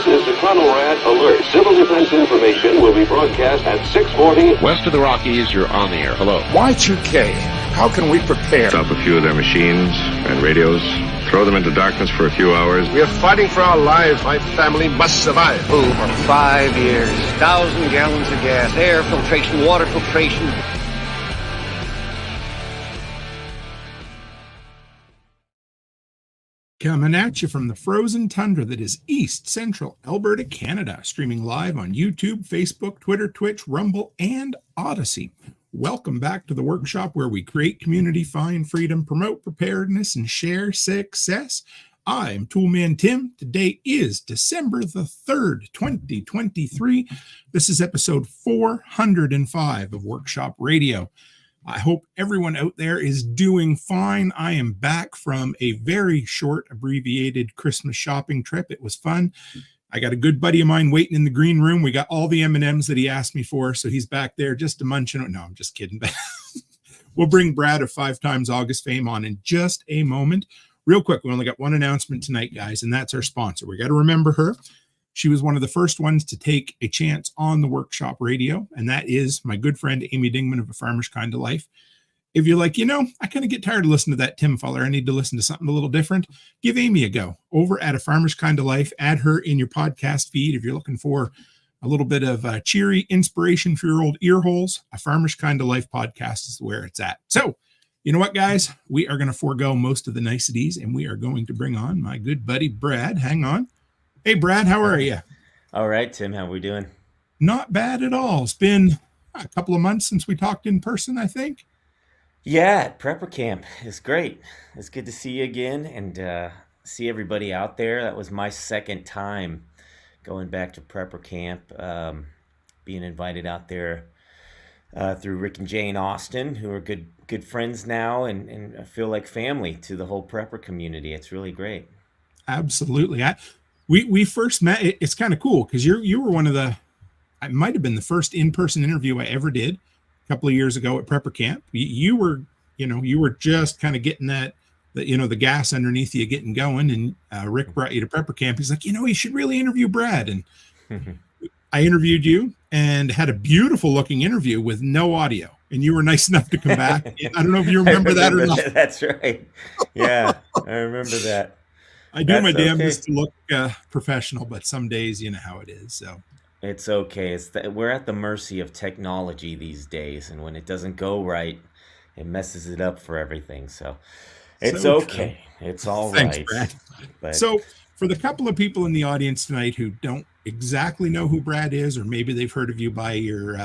This is the Conrad Alert. Civil defense information will be broadcast at 6:40. West of the Rockies, you're on the air. Hello. Y2K, how can we prepare? Stop a few of their machines and radios. Throw them into darkness for a few hours. We are fighting for our lives. My family must survive. For 5 years, 1,000 gallons of gas, air filtration, water filtration. Coming at you from the frozen tundra that is East Central Alberta, Canada, streaming live on YouTube, Facebook, Twitter, Twitch, Rumble, and Odyssey. Welcome back to the workshop where we create community, find freedom, promote preparedness, and share success. I am Toolman Tim. Today is December the 3rd, 2023. This is episode 405 of Workshop Radio. I hope everyone out there is doing fine. I am back from a very short, abbreviated Christmas shopping trip. It was fun. I got a good buddy of mine waiting in the green room. We got all the M&Ms that he asked me for, so he's back there just to munch on. No, I'm just kidding. We'll bring Brad of 5 Times August fame on in just a moment. Real quick, we only got one announcement tonight, guys, and that's our sponsor. We got to remember her. She was one of the first ones to take a chance on the Workshop Radio, and that is my good friend Amy Dingman of A Farmer's Kind of Life. If you're like, I kind of get tired of listening to that Tim feller, I need to listen to something a little different, give Amy a go. Over at A Farmer's Kind of Life, add her in your podcast feed. If you're looking for a little bit of cheery inspiration for your old ear holes, A Farmer's Kind of Life podcast is where it's at. So, you know what, guys? We are going to forego most of the niceties, and we are going to bring on my good buddy Brad. Hang on. Hey, Brad, how are you? All right, Tim, how are we doing? Not bad at all. It's been a couple of months since we talked in person, I think. Yeah, Prepper Camp is great. It's good to see you again and see everybody out there. That was my second time going back to Prepper Camp, being invited out there through Rick and Jane Austin, who are good friends now and I feel like family to the whole Prepper community. It's really great. Absolutely. We first met. It's kind of cool because you were one of the, I might have been the first in-person interview I ever did a couple of years ago at Prepper Camp. You were just kind of getting the gas underneath you getting going, and Rick brought you to Prepper Camp. He's like, you should really interview Brad, and I interviewed you and had a beautiful looking interview with no audio, and you were nice enough to come back. I don't know if you remember that or not. That's right. Yeah, I remember that. I do my damnedest to look professional, but some days, you know how it is. So it's okay. We're at the mercy of technology these days, and when it doesn't go right, it messes it up for everything. So it's okay. It's all Thanks, right. Brad. But, so for the couple of people in the audience tonight who don't exactly know who Brad is, or maybe they've heard of you by your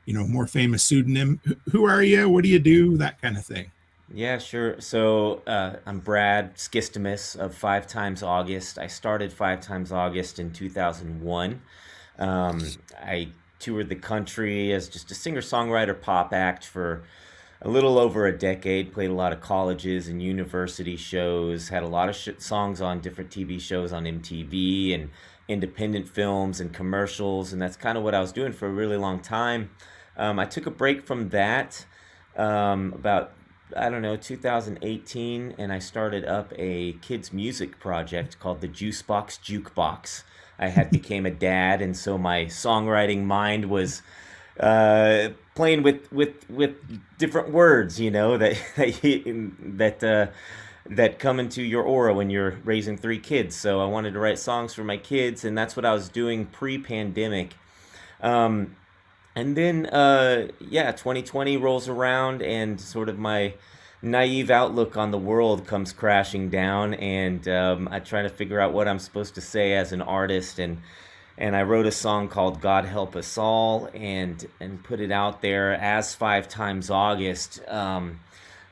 more famous pseudonym, who are you? What do you do? That kind of thing. Yeah, sure. So I'm Brad Skistimus of 5 Times August. I started 5 Times August in 2001. I toured the country as just a singer-songwriter pop act for a little over a decade, played a lot of colleges and university shows, had a lot of songs on different TV shows on MTV and independent films and commercials, and that's kind of what I was doing for a really long time. I took a break from that about 2018, and I started up a kids music project called the Juicebox Jukebox. I became a dad, and so my songwriting mind was playing with different words, that come into your aura when you're raising 3 kids. So I wanted to write songs for my kids, and that's what I was doing pre-pandemic. And then, 2020 rolls around, and sort of my naive outlook on the world comes crashing down, and I try to figure out what I'm supposed to say as an artist, and I wrote a song called God Help Us All, and put it out there as 5 Times August,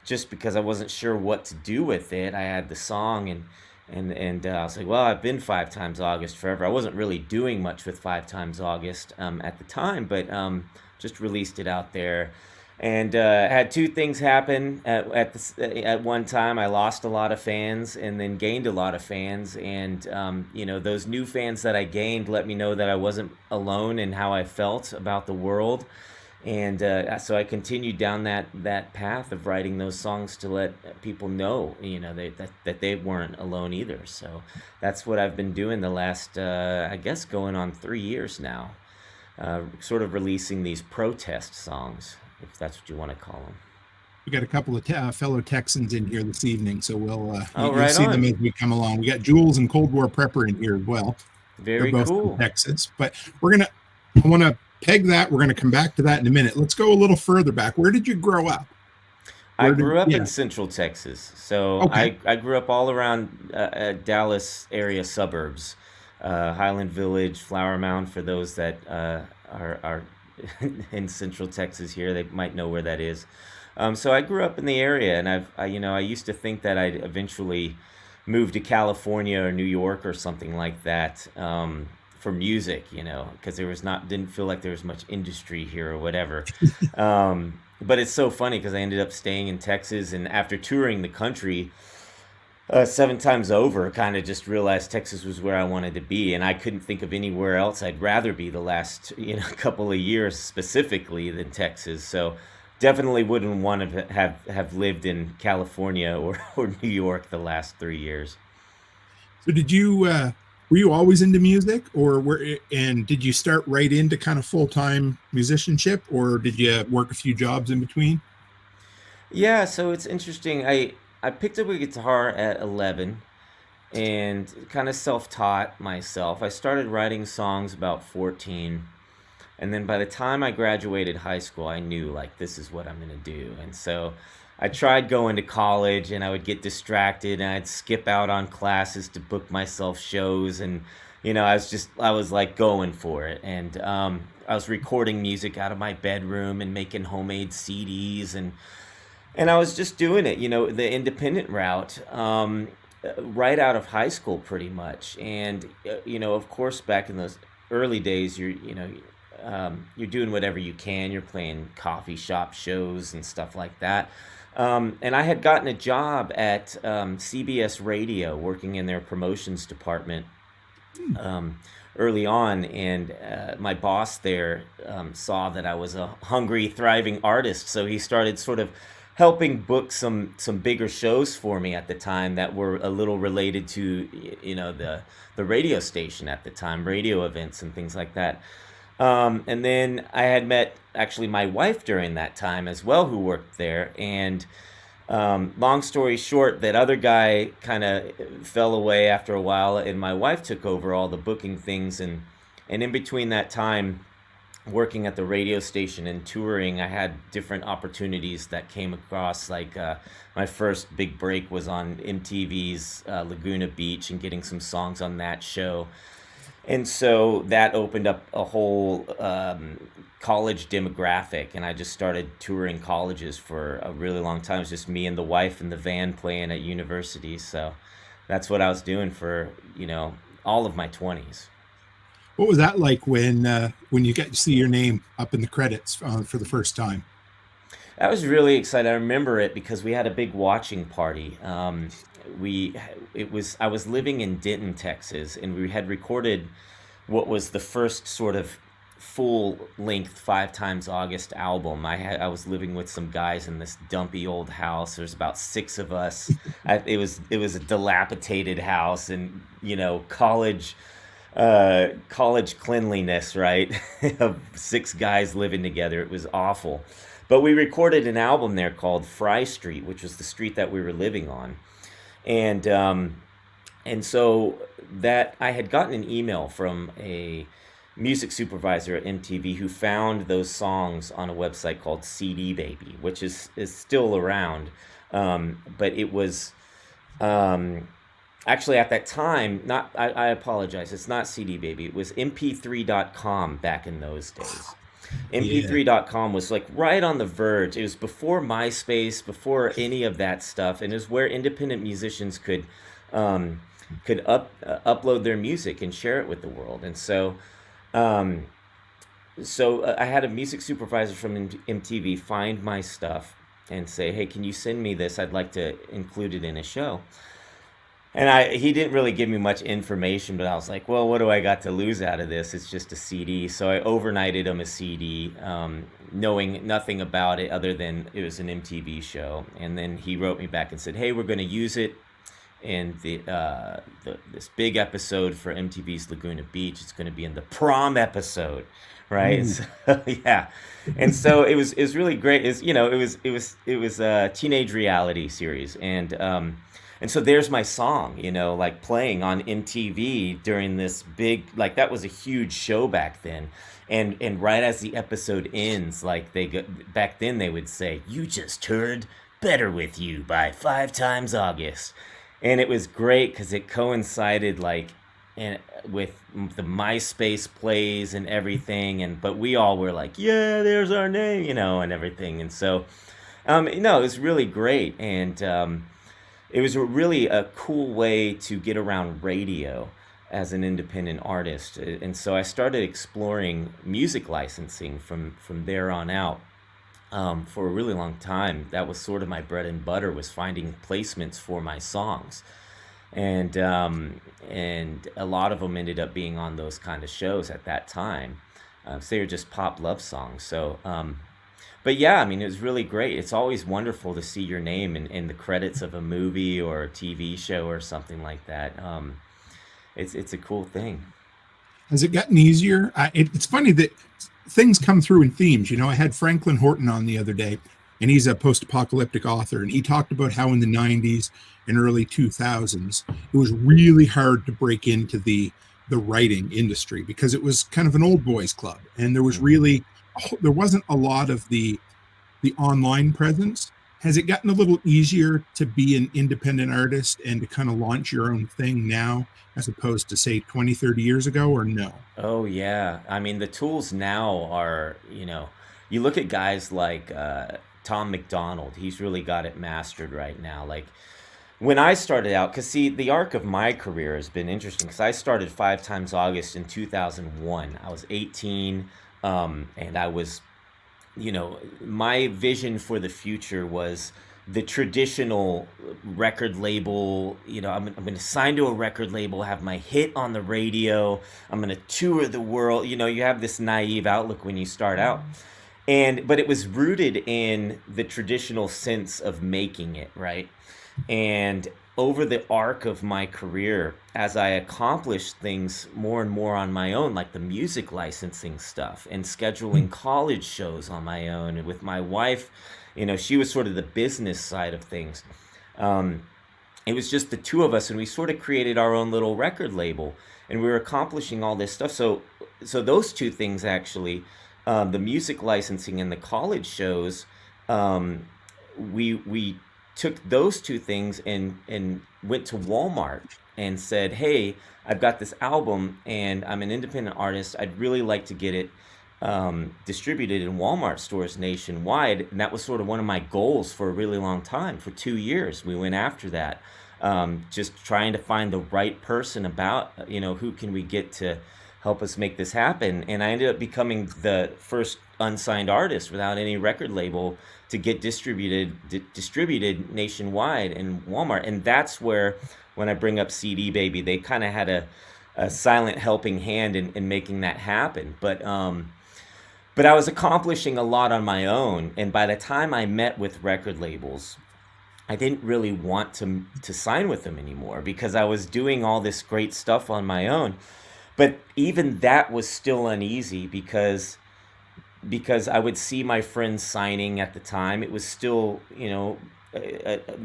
just because I wasn't sure what to do with it. I had the song, and I was like, well, I've been 5 Times August forever. I wasn't really doing much with 5 Times August at the time, but just released it out there. And had 2 things happen at one time. I lost a lot of fans and then gained a lot of fans. And, those new fans that I gained let me know that I wasn't alone in how I felt about the world. And so I continued down that path of writing those songs to let people know, that they weren't alone either. So that's what I've been doing the last, I guess, going on 3 years now, sort of releasing these protest songs, if that's what you want to call them. We got a couple of fellow Texans in here this evening, so you'll Right see them on. as we come along. We got Jules and Cold War Prepper in here as well. They're Very both cool. from Texas, but I want to peg that. We're going to come back to that in a minute. Let's go a little further back. Where did you grow up? I grew up in Central Texas, so Okay. I grew up all around Dallas area suburbs, Highland Village, Flower Mound. For those that are in Central Texas here, they might know where that is. So I grew up in the area, and I used to think that I'd eventually move to California or New York or something like that, for music, because didn't feel like there was much industry here or whatever. But it's so funny because I ended up staying in Texas, and after touring the country 7 times over, kind of just realized Texas was where I wanted to be, and I couldn't think of anywhere else I'd rather be the last couple of years specifically than Texas. So definitely wouldn't want to have lived in California or New York the last 3 years. So were you always into music, and did you start right into kind of full-time musicianship, or did you work a few jobs in between? Yeah, so it's interesting. I picked up a guitar at 11 and kind of self-taught myself. I started writing songs about 14. And then by the time I graduated high school, I knew like this is what I'm going to do. And so I tried going to college, and I would get distracted, and I'd skip out on classes to book myself shows. And, I was like going for it. And I was recording music out of my bedroom and making homemade CDs. And I was just doing it, the independent route, right out of high school pretty much. And, of course, back in those early days, you're doing whatever you can. You're playing coffee shop shows and stuff like that. And I had gotten a job at CBS Radio, working in their promotions department early on. And my boss there saw that I was a hungry, thriving artist. So he started sort of helping book some bigger shows for me at the time that were a little related to the radio station at the time, radio events and things like that. And then I had met actually my wife during that time as well, who worked there. And long story short, that other guy kind of fell away after a while, and my wife took over all the booking things. And in between that time, working at the radio station and touring, I had different opportunities that came across. Like my first big break was on MTV's Laguna Beach, and getting some songs on that show. And so that opened up a whole college demographic, and I just started touring colleges for a really long time. It was just me and the wife in the van playing at universities. So that's what I was doing for, all of my 20s. What was that like when you got to see your name up in the credits for the first time? I was really excited. I remember it because we had a big watching party. I was living in Denton, Texas, and we had recorded what was the first sort of full-length 5 Times August album. I was living with some guys in this dumpy old house. There's about 6 of us. It was a dilapidated house, and college cleanliness, right? Of 6 guys living together. It was awful. But we recorded an album there called Fry Street, which was the street that we were living on. And so that I had gotten an email from a music supervisor at MTV who found those songs on a website called CD Baby, which is still around. But it was actually at that time, I apologize, it's not CD Baby, it was mp3.com back in those days. mp3.com was like right on the verge. It was before MySpace, before any of that stuff, and it was where independent musicians could upload their music and share it with the world. And so I had a music supervisor from MTV find my stuff and say, hey, can you send me this? I'd like to include it in a show. And he didn't really give me much information, but I was like, well, what do I got to lose out of this? It's just a CD. So I overnighted him a CD, knowing nothing about it other than it was an MTV show. And then he wrote me back and said, hey, we're going to use it in this big episode for MTV's Laguna Beach. It's going to be in the prom episode, right? So, yeah, and so it was really great. It was a teenage reality series, and so there's my song, like playing on MTV during this big, like that was a huge show back then. And right as the episode ends, like back then they would say, "You just heard Better With You by 5 Times August." And it was great because it coincided with the MySpace plays and everything. But we all were like, yeah, there's our name, and everything. And so, it was really great. And it was really a cool way to get around radio as an independent artist. And so I started exploring music licensing from there on out. For a really long time, that was sort of my bread and butter, was finding placements for my songs. And a lot of them ended up being on those kind of shows at that time. So they were just pop love songs. So, but yeah, I mean, it was really great. It's always wonderful to see your name in the credits of a movie or a TV show or something like that. It's a cool thing. Has it gotten easier? It's funny that things come through in themes. I had Franklin Horton on the other day, and he's a post-apocalyptic author, and he talked about how in the 90s and early 2000s, it was really hard to break into the writing industry because it was kind of an old boys club, and there wasn't a lot of the online presence. Has it gotten a little easier to be an independent artist and to kind of launch your own thing now as opposed to, say, 20, 30 years ago, or no? Oh, yeah. I mean, the tools now are, you look at guys like Tom McDonald. He's really got it mastered right now. Like, when I started out, because see, the arc of my career has been interesting, because I started 5 Times August in 2001. I was 18, and I was, my vision for the future was the traditional record label. I'm going to sign to a record label, have my hit on the radio. I'm going to tour the world. You have this naive outlook when you start out. But it was rooted in the traditional sense of making it, right? And over the arc of my career, as I accomplished things more and more on my own, like the music licensing stuff and scheduling college shows on my own, and with my wife, she was sort of the business side of things. It was just the two of us, and we sort of created our own little record label, and we were accomplishing all this stuff. So those two things actually, the music licensing and the college shows, we took those two things and went to Walmart and said, hey, I've got this album and I'm an independent artist. I'd really like to get it distributed in Walmart stores nationwide. And that was sort of one of my goals for a really long time. For 2 years, we went after that, just trying to find the right person about, who can we get to help us make this happen. And I ended up becoming the first unsigned artist without any record label to get distributed nationwide in Walmart. And that's where, when I bring up CD Baby, they kind of had a silent helping hand in making that happen. But I was accomplishing a lot on my own. And by the time I met with record labels, I didn't really want to sign with them anymore because I was doing all this great stuff on my own. But even that was still uneasy because I would see my friends signing at the time. It was still,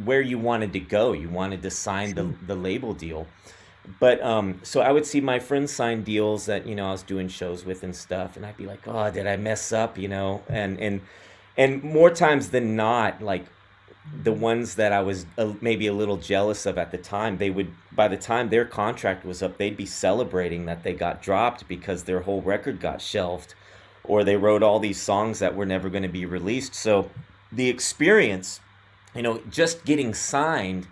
where you wanted to go. You wanted to sign the label deal. But so I would see my friends sign deals that, I was doing shows with and stuff. And I'd be like, oh, did I mess up, And more times than not, like the ones that I was maybe a little jealous of at the time, they would, by the time their contract was up, they'd be celebrating that they got dropped because their whole record got shelved, or they wrote all these songs that were never going to be released. So the experience, just getting signed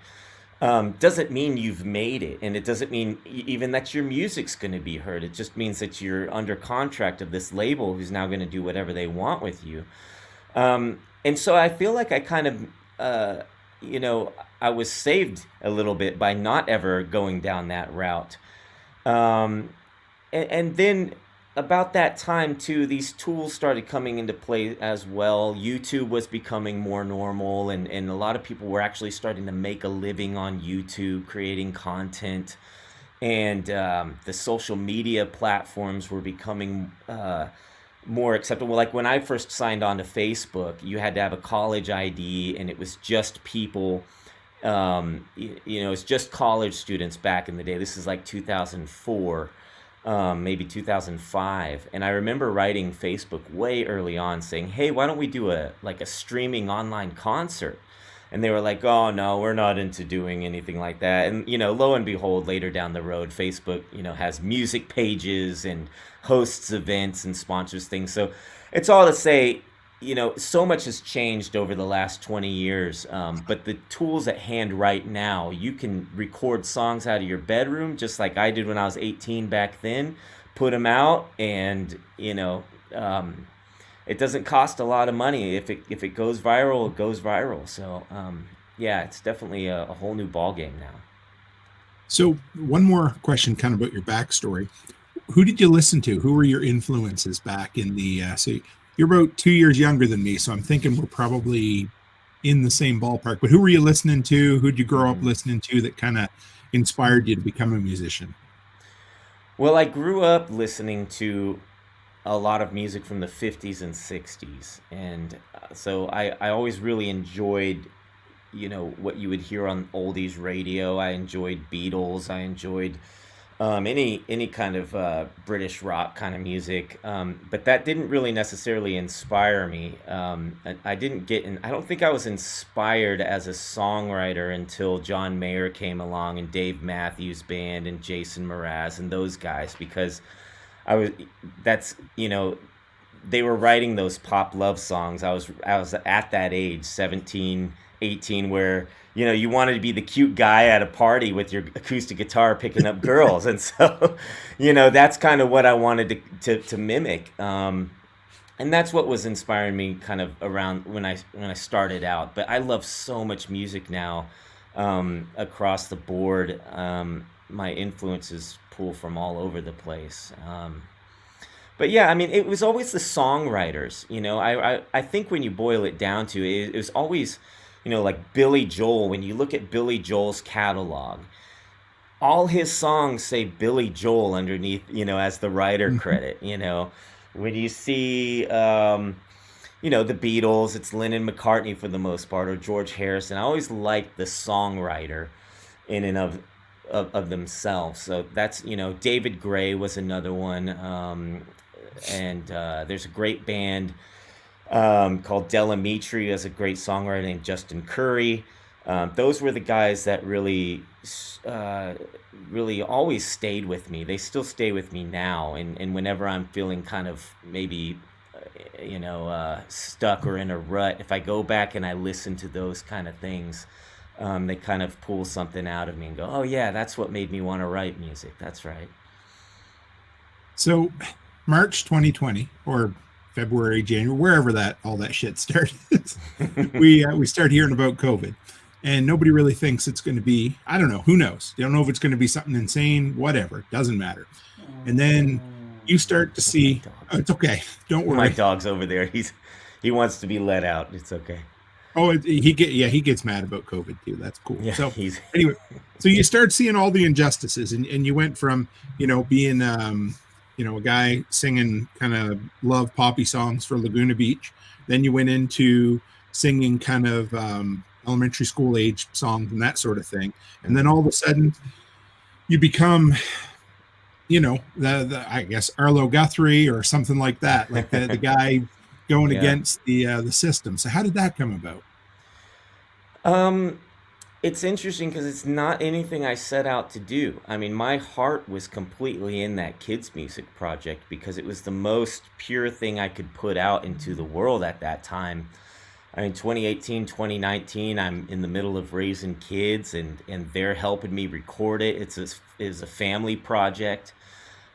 doesn't mean you've made it. And it doesn't mean even that your music's going to be heard. It just means that you're under contract of this label who's now going to do whatever they want with you. And so I feel like I kind of, you know, I was saved a little bit by not ever going down that route. Um, and then about that time too, these tools started coming into play as well. YouTube was becoming more normal, and a lot of people were actually starting to make a living on YouTube creating content. And the social media platforms were becoming more acceptable. Like when I first signed on to Facebook, you had to have a college ID, and it was just people, you know, it's just college students back in the day. This is like 2004, maybe 2005. And I remember writing Facebook way early on saying, hey, why don't we do a streaming online concert? And they were like, oh, no, we're not into doing anything like that. And, you know, lo and behold, later down the road, Facebook, you know, has music pages and hosts events and sponsors things. So it's all to say, you know, so much has changed over the last 20 years. But the tools at hand right now, you can record songs out of your bedroom, just like I did when I was 18 back then, put them out, and, you know, it doesn't cost a lot of money. If it goes viral, it goes viral. So yeah, it's definitely a whole new ball game now. So one more question kind of about your backstory. Who did you listen to? Who were your influences back in the, so you're about 2 years younger than me, so I'm thinking we're probably in the same ballpark, but who were you listening to? Who'd you grow up listening to that kind of inspired you to become a musician? Well, I grew up listening to a lot of music from the 50s and 60s. And so I always really enjoyed, you know, what you would hear on oldies radio. I enjoyed Beatles. I enjoyed any kind of British rock kind of music. But that didn't really necessarily inspire me. I didn't get in, I don't think I was inspired as a songwriter until John Mayer came along and Dave Matthews Band and Jason Mraz and those guys, because that's, you know, they were writing those pop love songs. I was at that age, 17, 18, where, you know, you wanted to be the cute guy at a party with your acoustic guitar picking up girls. And so, you know, that's kind of what I wanted to mimic. And that's what was inspiring me kind of around when I started out. But I love so much music now, across the board. My influences pull from all over the place. But yeah, I mean, it was always the songwriters, you know. I think when you boil it down to it, it was always, you know, like Billy Joel. When you look at Billy Joel's catalog, all his songs say Billy Joel underneath, you know, as the writer credit, you know. When you see, you know, the Beatles, it's Lennon McCartney for the most part, or George Harrison. I always liked the songwriter in and of themselves. So that's, you know, David Gray was another one. And there's a great band called Delamitri, has a great songwriter named Justin Curry. Those were the guys that really always stayed with me. They still stay with me now. And whenever I'm feeling kind of maybe, you know, stuck or in a rut, if I go back and I listen to those kind of things, they kind of pull something out of me and go, oh yeah, that's what made me want to write music. That's right. So March 2020 or February, January, wherever all that shit started, we start hearing about COVID, and nobody really thinks it's going to be, I don't know, who knows? You don't know if it's going to be something insane, whatever, doesn't matter. And then you start to see, oh, it's okay, don't worry. My dog's over there. He wants to be let out. It's okay. Oh, he gets mad about COVID too. That's cool. Yeah, so anyway, so you start seeing all the injustices, and you went from, you know, being you know, a guy singing kind of love poppy songs for Laguna Beach. Then you went into singing kind of elementary school age songs and that sort of thing. And then all of a sudden you become, you know, the I guess Arlo Guthrie or something like that, like the guy going against the system. So how did that come about? It's interesting because it's not anything I set out to do. I mean, my heart was completely in that kids' music project because it was the most pure thing I could put out into the world at that time. I mean, 2018, 2019, I'm in the middle of raising kids, and they're helping me record it. It's a family project.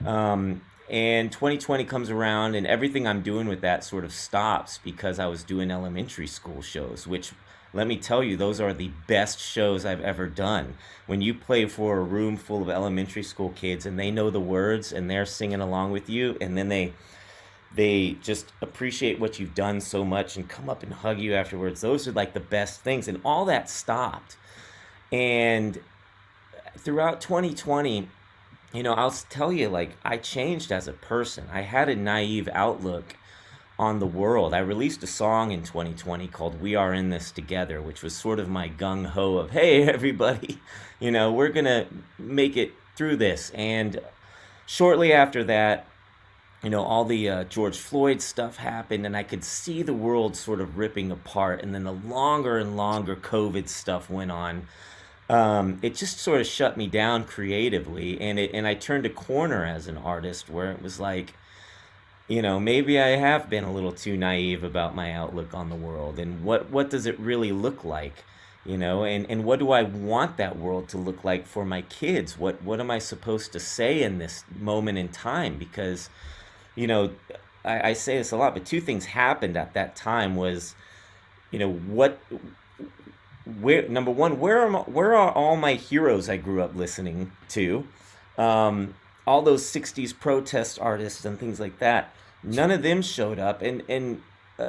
And 2020 comes around, and everything I'm doing with that sort of stops because I was doing elementary school shows, which let me tell you, those are the best shows I've ever done. When you play for a room full of elementary school kids and they know the words and they're singing along with you, and then they just appreciate what you've done so much and come up and hug you afterwards. Those are like the best things. And all that stopped. And throughout 2020, I'll tell you, like, I changed as a person. I had a naive outlook on the world. I released a song in 2020 called We Are In This Together, which was sort of my gung-ho of, hey, everybody, we're going to make it through this. And shortly after that, all the George Floyd stuff happened, and I could see the world sort of ripping apart. And then the longer and longer COVID stuff went on, it just sort of shut me down creatively. And I turned a corner as an artist where it was like, maybe I have been a little too naive about my outlook on the world, and what does it really look like, and what do I want that world to look like for my kids? What am I supposed to say in this moment in time? Because, I say this a lot, but two things happened at that time was, number one, where are all my heroes I grew up listening to? All those 60s protest artists and things like that, none of them showed up. And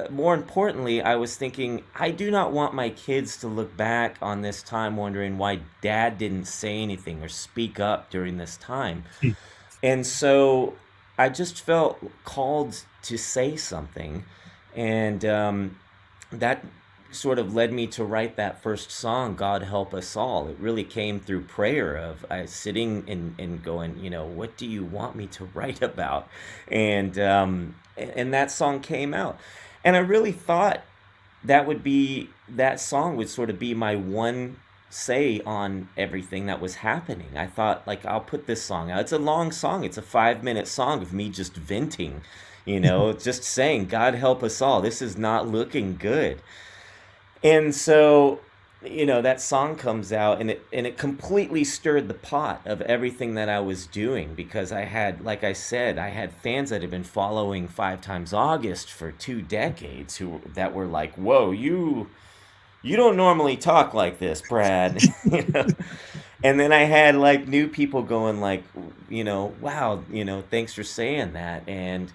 more importantly, I was thinking, I do not want my kids to look back on this time wondering why dad didn't say anything or speak up during this time. And so I just felt called to say something. And that sort of led me to write that first song, God Help Us All. It really came through prayer of sitting and going, what do you want me to write about? And that song came out. And I really thought that song would sort of be my one say on everything that was happening. I thought, like, I'll put this song out. It's a long song. It's a 5-minute song of me just venting, just saying, God help us all. This is not looking good. And so, that song comes out, and it completely stirred the pot of everything that I was doing, because I had, like I said, I had fans that had been following 5 Times August for 2 decades that were like, whoa, you don't normally talk like this, Brad. And then I had like new people going like, wow, thanks for saying that. And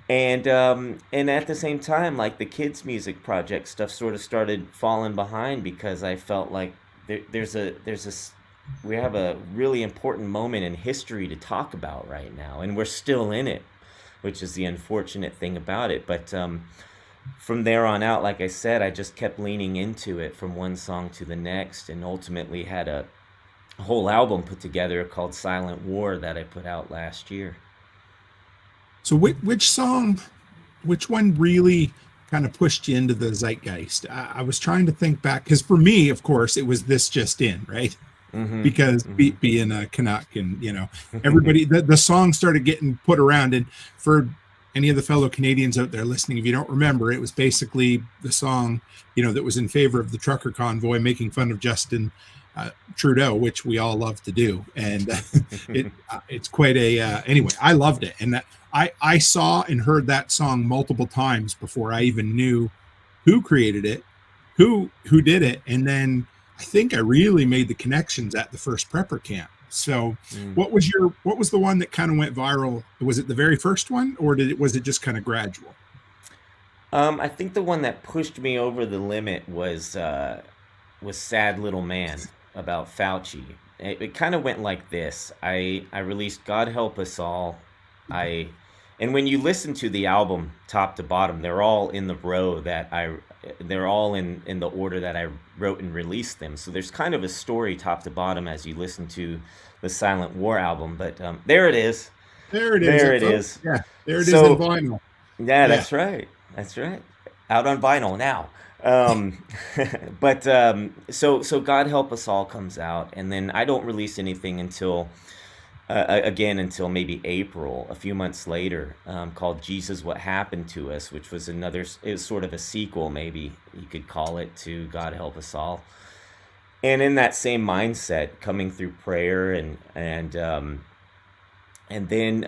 at the same time, like the kids' music project stuff sort of started falling behind, because I felt like we have a really important moment in history to talk about right now, and we're still in it, which is the unfortunate thing about it. But from there on out, like I said, I just kept leaning into it from one song to the next, and ultimately had a whole album put together called Silent War that I put out last year. So which one really kind of pushed you into the zeitgeist? I was trying to think back, because for me, of course, it was This Just In, right? Mm-hmm. Because being a Canuck, and everybody, the song started getting put around. And for any of the fellow Canadians out there listening, if you don't remember, it was basically the song, that was in favor of the trucker convoy, making fun of Justin Trudeau, which we all love to do. And it's quite anyway, I loved it. And I saw and heard that song multiple times before I even knew who created it, who did it. And then I think I really made the connections at the first prepper camp. So what was the one that kind of went viral? Was it the very first one, or was it just kind of gradual? I think the one that pushed me over the limit was Sad Little Man, about Fauci. It kind of went like this. I released God Help Us All. And when you listen to the album top to bottom, they're all in the row they're all in the order that I wrote and released them. So there's kind of a story top to bottom as you listen to the Silent War album. But there it is. There it is. There it is. Yeah, there it is in vinyl. Yeah, that's right. That's right. Out on vinyl now. But so God Help Us All comes out, and then I don't release anything until maybe April, a few months later, called Jesus, What Happened to Us, which was it was sort of a sequel, maybe you could call it, to God Help Us All. And in that same mindset, coming through prayer and then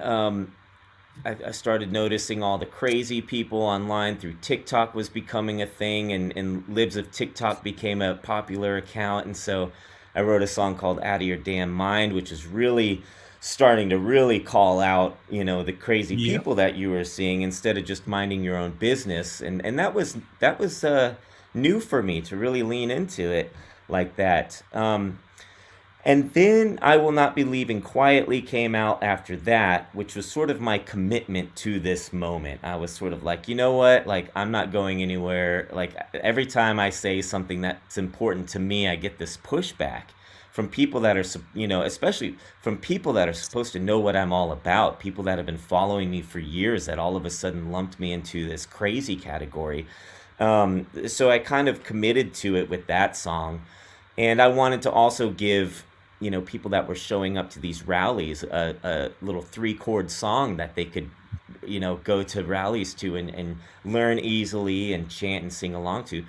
I started noticing all the crazy people online through TikTok was becoming a thing, and Libs of TikTok became a popular account. And so I wrote a song called Out of Your Damn Mind, which is really starting to really call out, the crazy Yep. people that you were seeing instead of just minding your own business. And that was new for me to really lean into it like that. And then I Will Not Be Leaving Quietly came out after that, which was sort of my commitment to this moment. I was sort of like, you know what? Like, I'm not going anywhere. Like, every time I say something that's important to me, I get this pushback from people that are, especially from people that are supposed to know what I'm all about, people that have been following me for years that all of a sudden lumped me into this crazy category. So I kind of committed to it with that song. And I wanted to also give people that were showing up to these rallies, a little 3-chord song that they could, go to rallies to and learn easily and chant and sing along to.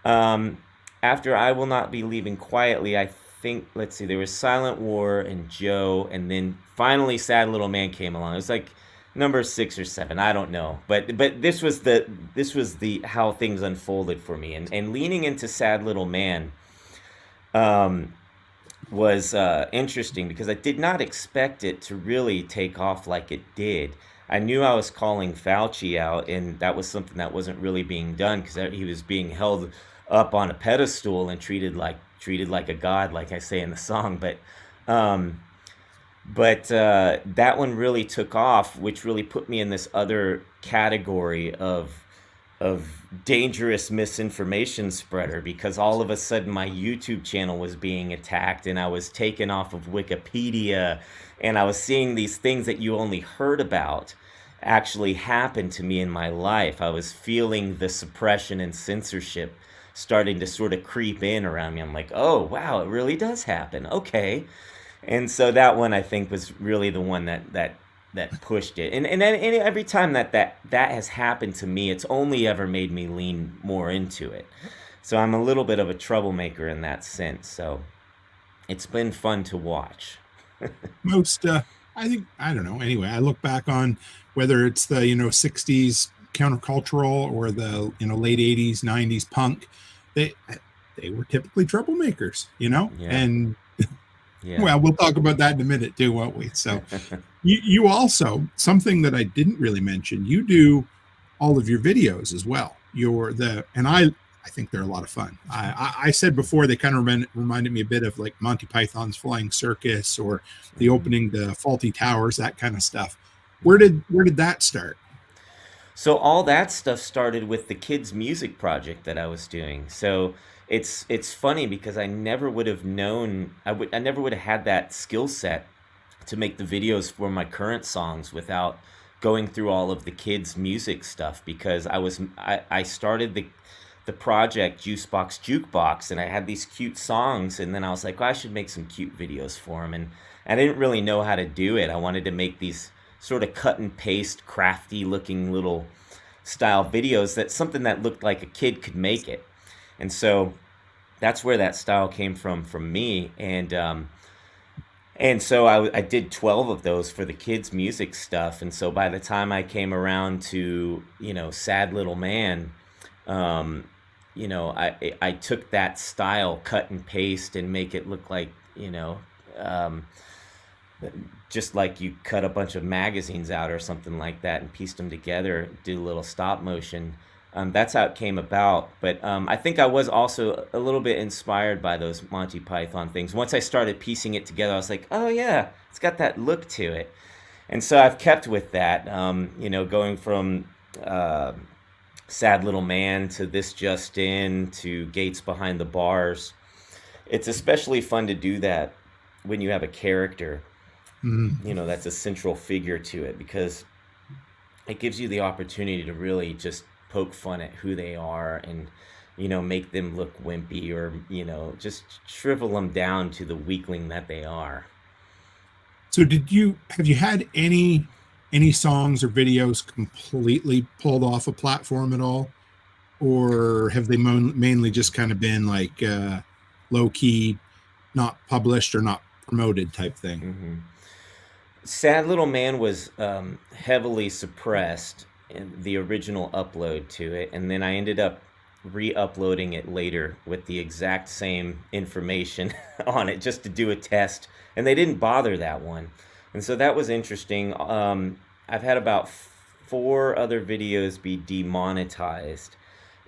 After I Will Not Be Leaving Quietly, I think, let's see, there was Silent War and Joe, and then finally Sad Little Man came along. It was like number 6 or 7, I don't know, but this was the how things unfolded for me, and leaning into Sad Little Man was interesting because I did not expect it to really take off like it did. I knew I was calling Fauci out, and that was something that wasn't really being done because he was being held up on a pedestal and treated like a god, like I say in the song. But that one really took off, which really put me in this other category of dangerous misinformation spreader, because all of a sudden my YouTube channel was being attacked and I was taken off of Wikipedia, and I was seeing these things that you only heard about actually happen to me in my life. I was feeling the suppression and censorship starting to sort of creep in around me. I'm like, oh wow, it really does happen. Okay. And so that one I think was really the one that pushed it. And every time that has happened to me, it's only ever made me lean more into it. So I'm a little bit of a troublemaker in that sense. So it's been fun to watch. Most, I think, I don't know. Anyway, I look back on whether it's the, 60s countercultural or the, late 80s, 90s punk, they were typically troublemakers, Yeah. and Yeah. well, we'll talk about that in a minute too, won't we? So you also, something that I didn't really mention, you do all of your videos as well. And I think they're a lot of fun. I said before, they kind of reminded me a bit of like Monty Python's Flying Circus or the opening to Faulty Towers, that kind of stuff. Where did that start? So all that stuff started with the kids' music project that I was doing. So it's funny because I never would have known, I never would have had that skill set to make the videos for my current songs without going through all of the kids' music stuff, because I started the project Juicebox Jukebox, and I had these cute songs, and then I was like, well, I should make some cute videos for them, and I didn't really know how to do it. I wanted to make these sort of cut and paste, crafty looking little style videos, that something that looked like a kid could make it. And so that's where that style came from me. And so I did 12 of those for the kids' music stuff. And so by the time I came around to, Sad Little Man, I took that style, cut and paste, and make it look like, just like you cut a bunch of magazines out or something like that and pieced them together, do a little stop motion. That's how it came about. But I think I was also a little bit inspired by those Monty Python things. Once I started piecing it together, I was like, oh yeah, it's got that look to it. And so I've kept with that, going from Sad Little Man to This Just In to Gates Behind the Bars. It's especially fun to do that when you have a character, that's a central figure to it, because it gives you the opportunity to really just poke fun at who they are and, make them look wimpy, or, just shrivel them down to the weakling that they are. So have you had any songs or videos completely pulled off a platform at all? Or have they mainly just kind of been like low key, not published or not promoted type thing? Sad Little Man was heavily suppressed in the original upload to it, and then I ended up re-uploading it later with the exact same information on it just to do a test, and they didn't bother that one. And so that was interesting. I've had about 4 other videos be demonetized.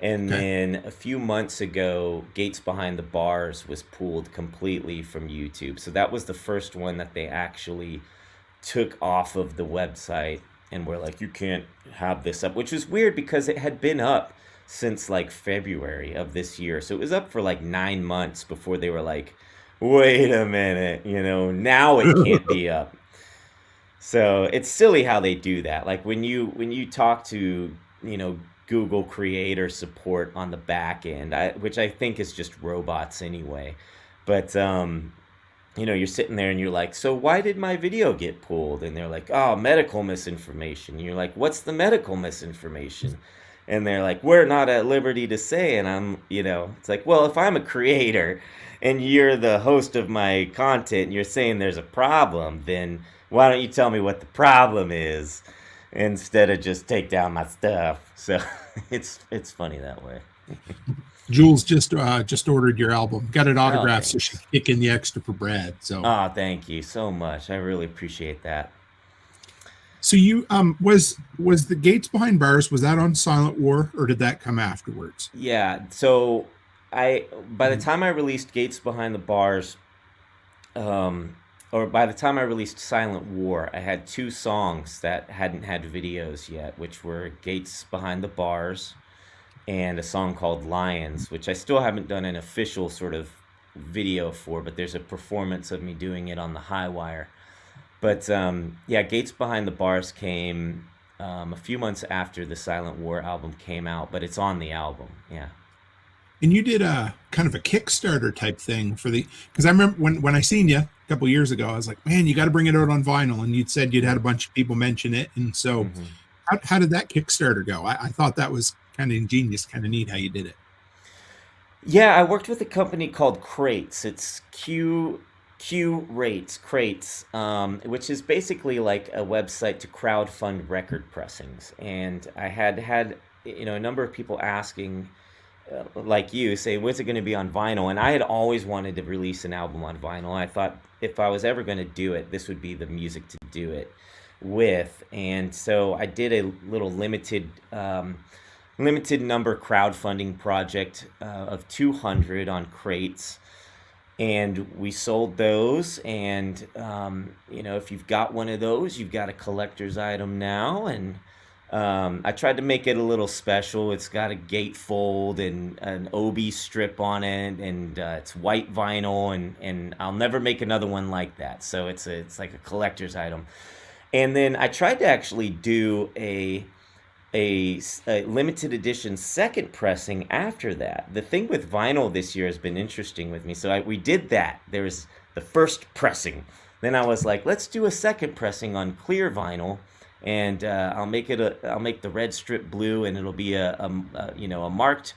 And then a few months ago, Gates Behind the Bars was pulled completely from YouTube. So that was the first one that they actually took off of the website and were like, you can't have this up, which was weird because it had been up since like February of this year. So it was up for like 9 months before they were like, wait a minute, now it can't be up. So it's silly how they do that. Like when you talk to, Google Creator support on the back end, which I think is just robots anyway. But, you're sitting there and you're like, so why did my video get pulled? And they're like, oh, medical misinformation. And you're like, what's the medical misinformation? And they're like, we're not at liberty to say. And I'm, it's like, well, if I'm a creator and you're the host of my content and you're saying there's a problem, then why don't you tell me what the problem is instead of just take down my stuff? So it's funny that way. Jules just ordered your album, got it autographed, so she can kick in the extra for Brad. So thank you so much. I really appreciate that. So you was the Gates Behind Bars, was that on Silent War or did that come afterwards? Yeah. So by the time I released Gates Behind the Bars, or by the time I released Silent War, I had 2 songs that hadn't had videos yet, which were Gates Behind the Bars and a song called Lions, which I still haven't done an official sort of video for, but there's a performance of me doing it on the High Wire. But Gates Behind the Bars came a few months after the Silent War album came out, but it's on the album, yeah. And you did a kind of a Kickstarter type thing because I remember when I seen you a couple years ago, I was like, man, you got to bring it out on vinyl. And you'd said you'd had a bunch of people mention it. And so how did that Kickstarter go? I thought that was kind of ingenious, kind of neat how you did it. Yeah, I worked with a company called Crates. It's Crates, which is basically like a website to crowdfund record pressings. And I had a number of people asking, like you, say, when's it going to be on vinyl? And I had always wanted to release an album on vinyl. I thought if I was ever going to do it, this would be the music to do it with. And so I did a little limited number crowdfunding project of 200 on Crates. And we sold those. And, if you've got one of those, you've got a collector's item now. And I tried to make it a little special. It's got a gatefold and an OB strip on it, and it's white vinyl, and I'll never make another one like that. So it's like a collector's item. And then I tried to actually do a limited edition second pressing after that. The thing with vinyl this year has been interesting with me. So we did that. There was the first pressing. Then I was like, let's do a second pressing on clear vinyl. And I'll make the red strip blue, and it'll be a marked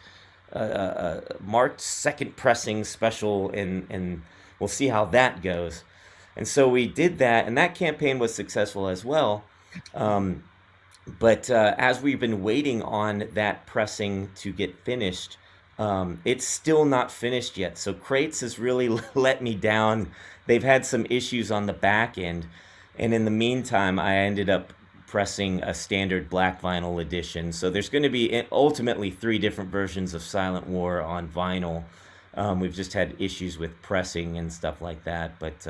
second pressing special, and we'll see how that goes. And so we did that, and that campaign was successful as well. But as we've been waiting on that pressing to get finished, it's still not finished yet. So Crates has really let me down. They've had some issues on the back end, and in the meantime, I ended up pressing a standard black vinyl edition. So there's going to be ultimately 3 different versions of Silent War on vinyl. We've just had issues with pressing and stuff like that, but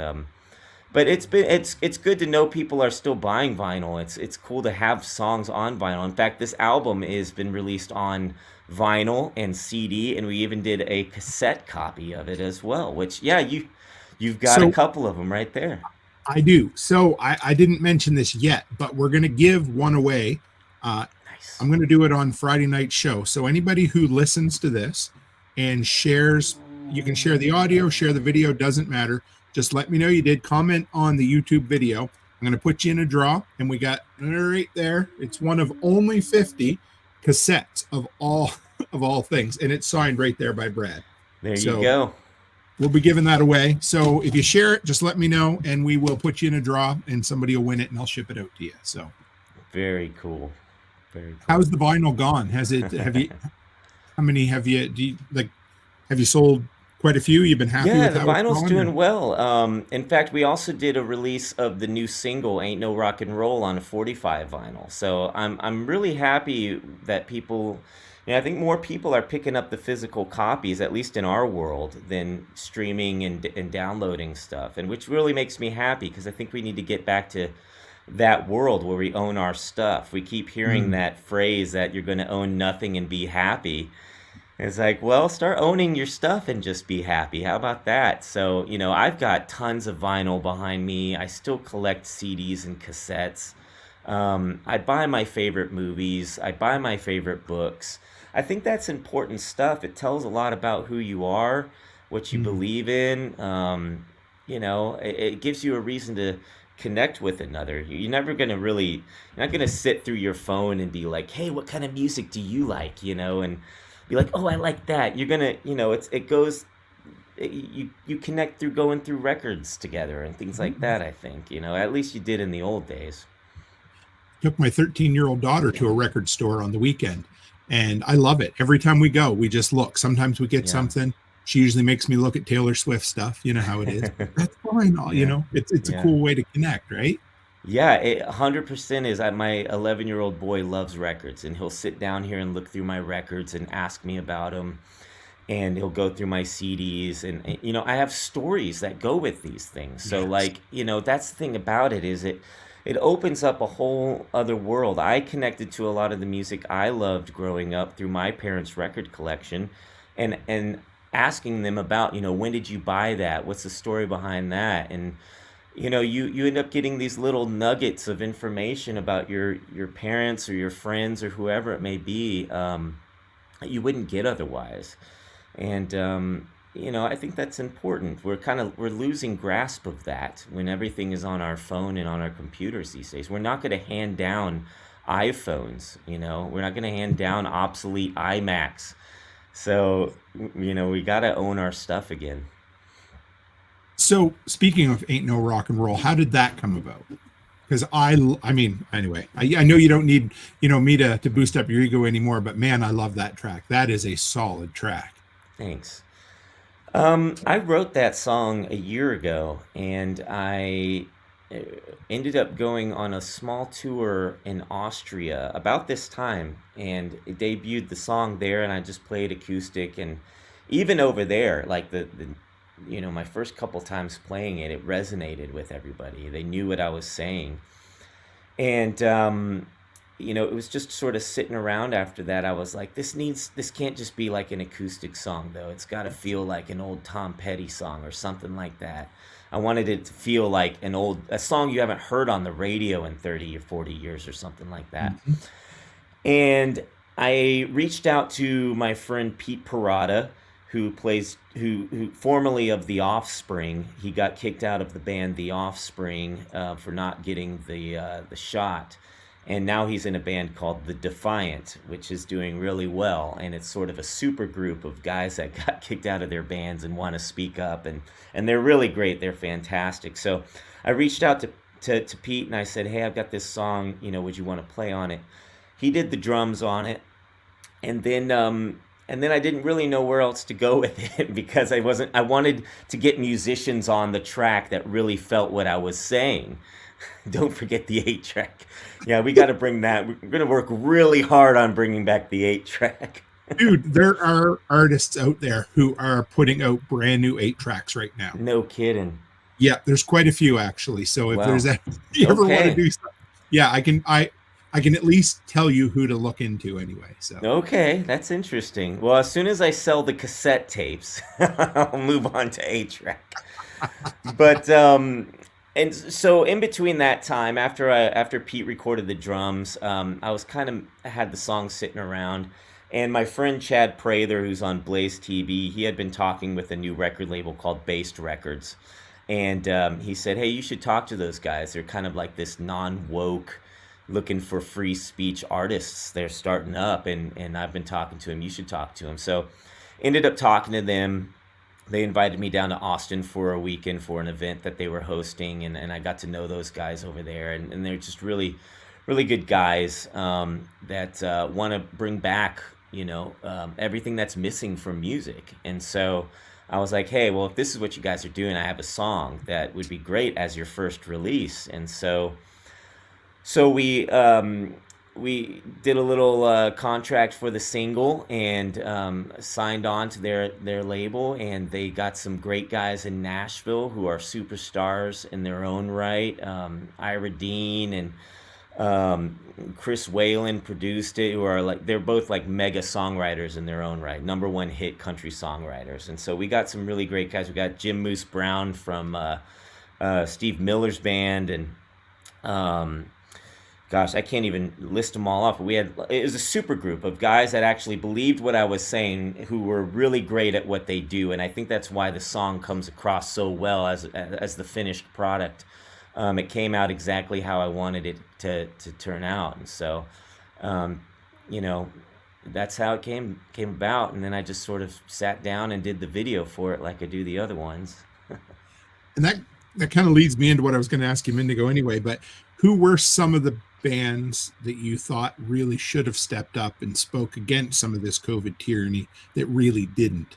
it's good to know people are still buying vinyl. It's cool to have songs on vinyl. In fact, this album has been released on vinyl and CD, and we even did a cassette copy of it as well, which you've got a couple of them right there. I do. So I didn't mention this yet, but we're going to give one away. Nice. I'm going to do it on Friday night show. So anybody who listens to this and shares, you can share the audio, share the video, doesn't matter. Just let me know you did. Comment on the YouTube video. I'm going to put you in a draw, and we got right there. It's one of only 50 cassettes of all things, and it's signed right there by Brad. There you go. we'll be giving that away. So if you share it, just let me know, and we will put you in a draw, and somebody will win it, and I'll ship it out to you. So very cool. Very cool. How's the vinyl gone? Have you? How many have you? Have you sold quite a few? You've been happy Yeah, with the how it's vinyl's gone, doing or- well. In fact, we also did a release of the new single "Ain't No Rock and Roll" on a 45 vinyl. So I'm really happy that people. I think more people are picking up the physical copies, at least in our world, than streaming and downloading stuff, and which really makes me happy because I think we need to get back to that world where we own our stuff. We keep hearing that phrase that you're going to own nothing and be happy. It's like, well, start owning your stuff and just be happy. How about that? So, I've got tons of vinyl behind me. I still collect CDs and cassettes. I buy my favorite movies. I buy my favorite books. I think that's important stuff. It tells a lot about who you are, what you believe in. It gives you a reason to connect with another. You're never going to you're not going to sit through your phone and be like, hey, what kind of music do you like? And be like, oh, I like that. You're going to, you connect through going through records together and things like that, I think, at least you did in the old days. Took my 13-year-old daughter to a record store on the weekend, and I love it. Every time we go, we just look. Sometimes we get something. She usually makes me look at Taylor Swift stuff. You know how it is. That's fine. It's a cool way to connect, right? Yeah, it 100% is. My 11-year-old boy loves records, and he'll sit down here and look through my records and ask me about them. And he'll go through my CDs, and I have stories that go with these things. So that's the thing about it is it opens up a whole other world. I connected to a lot of the music I loved growing up through my parents' record collection, and asking them about, when did you buy that? What's the story behind that? And you end up getting these little nuggets of information about your parents or your friends or whoever it may be that you wouldn't get otherwise. And I think that's important. We're losing grasp of that when everything is on our phone and on our computers these days. We're not going to hand down iPhones, we're not going to hand down obsolete iMacs. So, we got to own our stuff again. So speaking of Ain't No Rock and Roll, how did that come about? Because I know you don't need, me to boost up your ego anymore, but man, I love that track. That is a solid track. Thanks. I wrote that song a year ago, and I ended up going on a small tour in Austria about this time, and it debuted the song there, and I just played acoustic, and even over there, like the my first couple times playing it, it resonated with everybody. They knew what I was saying, and it was just sort of sitting around after that. I was like, this can't just be like an acoustic song, though. It's got to feel like an old Tom Petty song or something like that. I wanted it to feel like a song you haven't heard on the radio in 30 or 40 years or something like that. Mm-hmm. And I reached out to my friend Pete Parada, who formerly of The Offspring. He got kicked out of the band The Offspring for not getting the shot. And now he's in a band called The Defiant, which is doing really well. And it's sort of a super group of guys that got kicked out of their bands and want to speak up. And they're really great. They're fantastic. So I reached out to Pete and I said, hey, I've got this song, would you want to play on it? He did the drums on it. And then I didn't really know where else to go with it because I wanted to get musicians on the track that really felt what I was saying. Don't forget the 8-track. Yeah, we got to bring that. We're going to work really hard on bringing back the 8-track. Dude, there are artists out there who are putting out brand new 8-tracks right now. No kidding. Yeah, there's quite a few actually. So if there's you ever want to do something, yeah, I can at least tell you who to look into anyway. So okay, that's interesting. Well, as soon as I sell the cassette tapes, I'll move on to 8-track. But and so in between that time, after Pete recorded the drums, I was had the song sitting around, and my friend Chad Prather, who's on Blaze TV, he had been talking with a new record label called Based Records, and he said, hey, you should talk to those guys. They're kind of like this non-woke, looking for free speech artists. They're starting up, and I've been talking to him. You should talk to him. So ended up talking to them. they invited me down to Austin for a weekend for an event that they were hosting, and I got to know those guys over there, and they're just really, really good guys that want to bring back, everything that's missing from music. And so I was like, hey, well, if this is what you guys are doing, I have a song that would be great as your first release. And so we did a little contract for the single and signed on to their label, and they got some great guys in Nashville who are superstars in their own right. Ira Dean and Chris Whalen produced it, who are they're both mega songwriters in their own right, #1 hit country songwriters. And so we got some really great guys. We got Jim Moose Brown from Steve Miller's band, and gosh, I can't even list them all off. But it was a super group of guys that actually believed what I was saying, who were really great at what they do. And I think that's why the song comes across so well as the finished product. It came out exactly how I wanted it to turn out. And so, that's how it came about. And then I just sort of sat down and did the video for it like I do the other ones. And that kind of leads me into what I was going to ask you a minute ago anyway, but who were some of the bands that you thought really should have stepped up and spoke against some of this COVID tyranny that really didn't?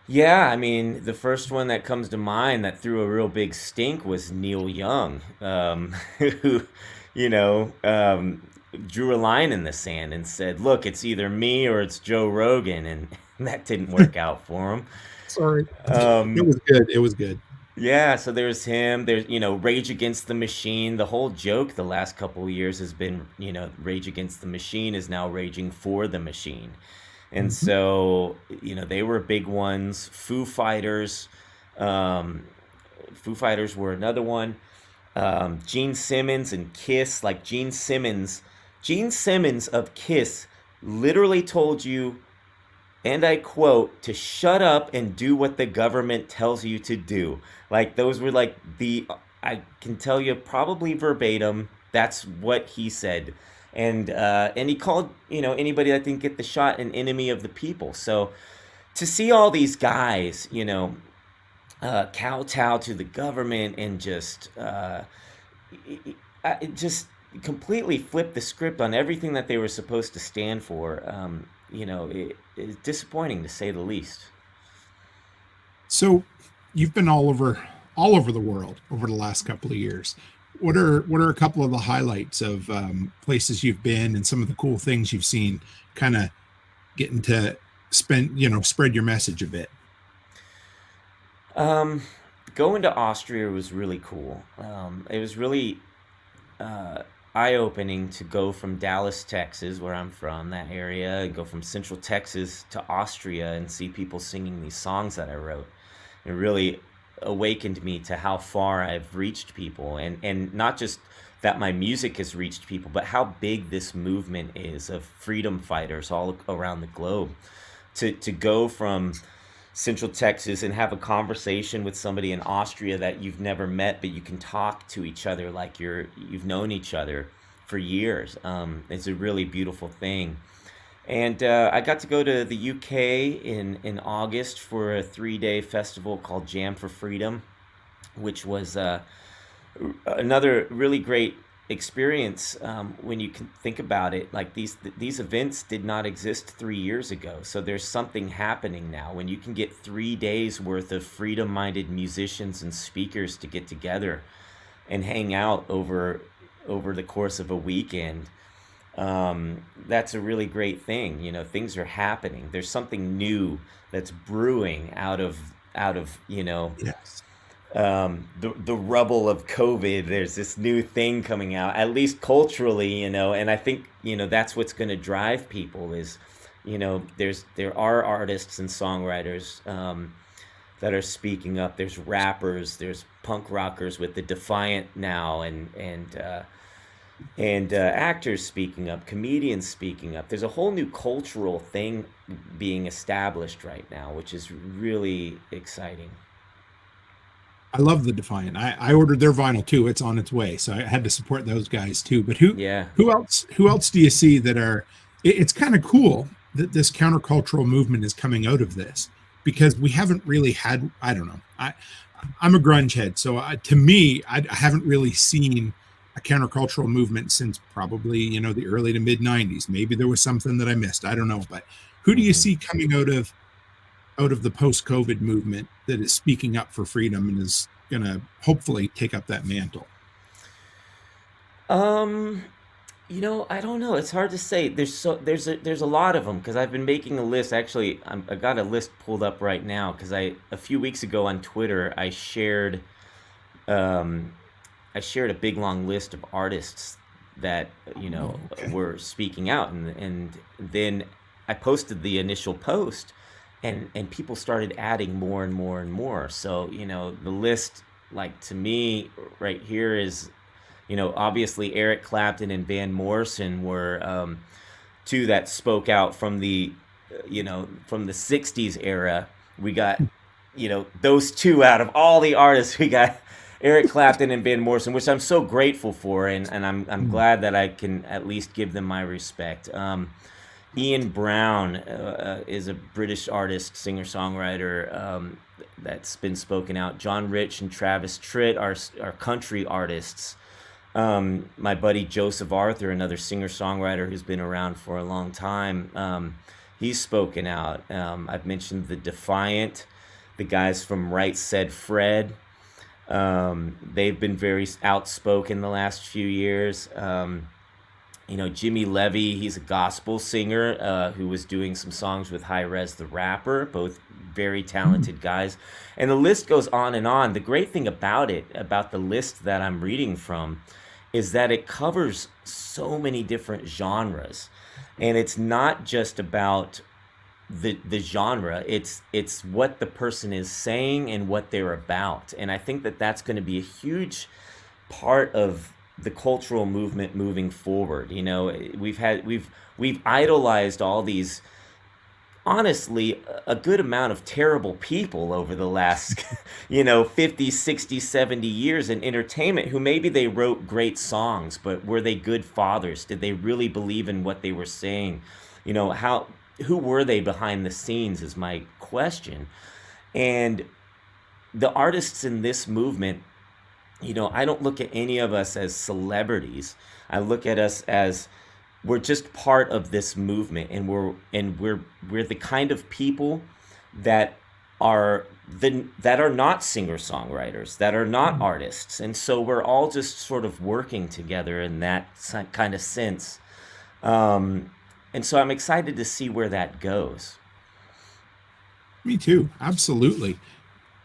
Yeah, I mean, the first one that comes to mind that threw a real big stink was Neil Young, who, drew a line in the sand and said, look, it's either me or it's Joe Rogan, and that didn't work out for him. Sorry. It was good. It was good. Yeah, so there's him. There's, Rage Against the Machine. The whole joke the last couple of years has been, Rage Against the Machine is now raging for the machine. And so, they were big ones. Foo Fighters were another one. Gene Simmons and Kiss, Gene Simmons of Kiss literally told you, and I quote, to shut up and do what the government tells you to do. Those were I can tell you probably verbatim, that's what he said. And he called, anybody that didn't get the shot an enemy of the people. So to see all these guys, kowtow to the government and just completely flip the script on everything that they were supposed to stand for, it's disappointing to say the least. So you've been all over the world over the last couple of years. What are a couple of the highlights of places you've been and some of the cool things you've seen, kind of getting to spread your message a bit? Going to Austria was really cool. It was really eye-opening to go from Dallas, Texas, where I'm from, that area, and go from Central Texas to Austria and see people singing these songs that I wrote. It really awakened me to how far I've reached people, and not just that my music has reached people, but how big this movement is of freedom fighters all around the globe. To go from Central Texas and have a conversation with somebody in Austria that you've never met, but you can talk to each other like you've known each other for years. It's a really beautiful thing. And I got to go to the U.K. in August for a 3-day festival called Jam for Freedom, which was another really great experience when you can think about it. These events did not exist 3 years ago, so there's something happening now when you can get 3 days worth of freedom-minded musicians and speakers to get together and hang out over the course of a weekend. That's a really great thing. Things are happening. There's something new that's brewing out of Yes. the rubble of COVID. There's this new thing coming out, at least culturally, and I think that's what's going to drive people is there are artists and songwriters that are speaking up. There's rappers, there's punk rockers with the Defiant now, and actors speaking up, comedians speaking up. There's a whole new cultural thing being established right now, which is really exciting. I love the Defiant. I ordered their vinyl too. It's on its way, so I had to support those guys too. But who else do you see that are? It's kind of cool that this countercultural movement is coming out of this, because we haven't really had, I don't know. I'm a grunge head. So to me, I haven't really seen a countercultural movement since probably, the early to mid 90s. Maybe there was something that I missed. I don't know. But who do you see coming out of the post-COVID movement that is speaking up for freedom and is going to hopefully take up that mantle? I don't know. It's hard to say. There's a lot of them because I've been making a list. Actually, I got a list pulled up right now because a few weeks ago on Twitter I shared a big long list of artists that were speaking out, and then I posted the initial post, and people started adding more and more and more. So the list, like, to me right here is, obviously Eric Clapton and Van Morrison were two that spoke out from the 60s era. We got, those two out of all the artists. We got Eric Clapton and Van Morrison, which I'm so grateful for, and I'm glad that I can at least give them my respect. Ian Brown is a British artist, singer-songwriter that's been spoken out. John Rich and Travis Tritt are country artists. My buddy Joseph Arthur, another singer-songwriter who's been around for a long time, he's spoken out. I've mentioned the Defiant, the guys from Right Said Fred. They've been very outspoken the last few years. Jimmy Levy, he's a gospel singer who was doing some songs with High Res the Rapper, both very talented guys. And the list goes on and on. The great thing about the list that I'm reading from, is that it covers so many different genres. And it's not just about the genre, it's what the person is saying and what they're about. And I think that that's going to be a huge part of the cultural movement moving forward. We've idolized all these, honestly, a good amount of terrible people over the last 50, 60, 70 years in entertainment, who maybe they wrote great songs, but were they good fathers? Did they really believe in what they were saying? Who were they behind the scenes is my question. And the artists in this movement, I don't look at any of us as celebrities. I look at us as, we're just part of this movement, and we're the kind of people that are not singer-songwriters, that are not artists. And so we're all just sort of working together in that kind of sense. And so I'm excited to see where that goes. Me too. Absolutely.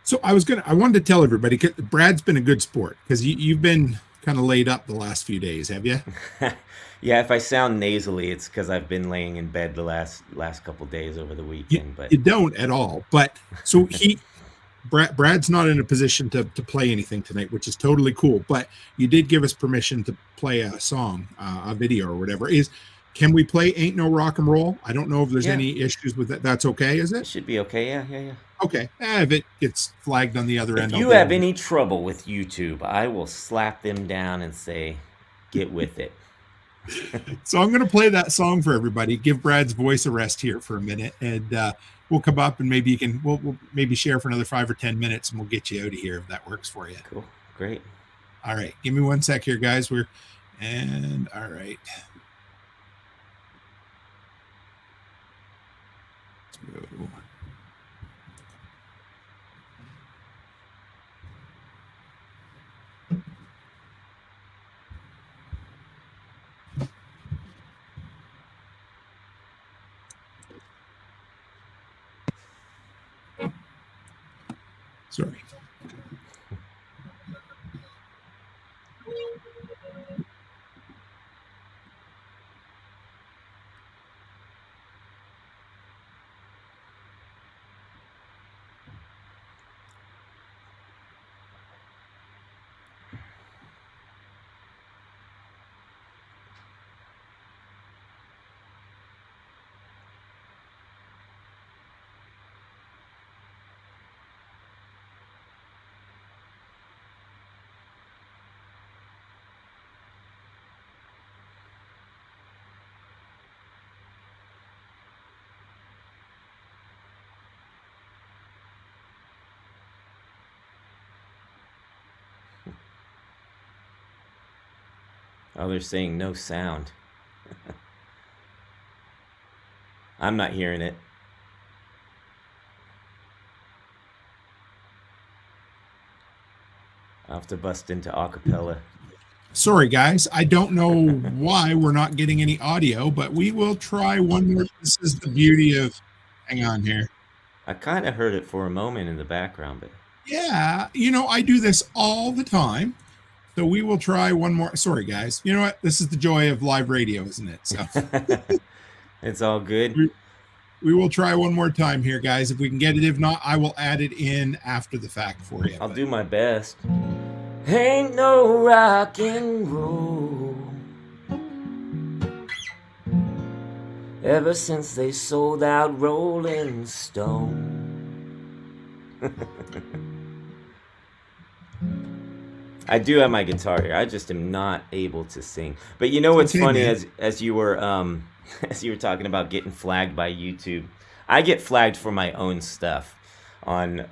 So I wanted to tell everybody, Brad's been a good sport, because you've been kind of laid up the last few days, have you? Yeah, if I sound nasally, it's because I've been laying in bed the last couple days over the weekend. But you don't at all. But so Brad's not in a position to play anything tonight, which is totally cool. But you did give us permission to play a song, a video or whatever. Can we play Ain't No Rock and Roll? I don't know if there's any issues with that. That's okay, is it? It should be okay. Yeah. Okay. If it gets flagged on the other end. If you have any trouble with YouTube, I will slap them down and say, get with it. So I'm going to play that song for everybody. Give Brad's voice a rest here for a minute, and we'll come up and maybe we'll maybe share for another 5 or 10 minutes, and we'll get you out of here if that works for you. Cool. Great. All right. Give me 1 sec here, guys. All right. Let's go. Sorry. Oh, they're saying no sound. I'm not hearing it. I'll have to bust into acapella. Sorry, guys. I don't know why we're not getting any audio, but we will try one more. This is the beauty of, hang on here. I kind of heard it for a moment in the background, but Yeah, I do this all the time. So we will try one more. Sorry, guys. You know what? This is the joy of live radio, isn't it? So it's all good. We will try one more time here, guys. If we can get it. If not, I will add it in after the fact for you. I'll do my best. Ain't no rock and roll ever since they sold out Rolling Stone. I do have my guitar here. I just am not able to sing. But you know what's funny, as you were talking about getting flagged by YouTube, I get flagged for my own stuff on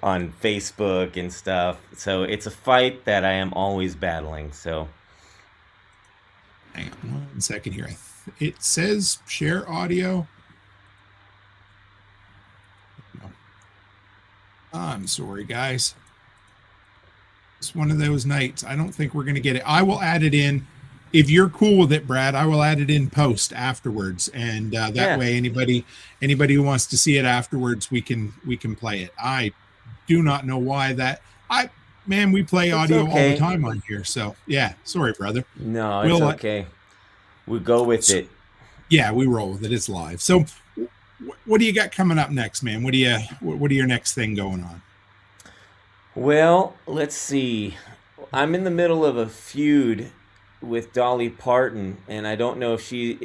Facebook and stuff. So it's a fight that I am always battling. So hang on 1 second here. It says share audio. No. I'm sorry, guys. It's one of those nights. I don't think we're going to get it. I will add it in. If you're cool with it, Brad, I will add it in post afterwards, and that way anybody who wants to see it afterwards, we can play it. I do not know why that. We play audio all the time on here. So yeah, sorry, brother. No, it's okay. We go with it. Yeah, we roll with it. It's live. So what do you got coming up next, man? What are your next thing going on? Well, let's see. I'm in the middle of a feud with Dolly Parton, and I don't know if she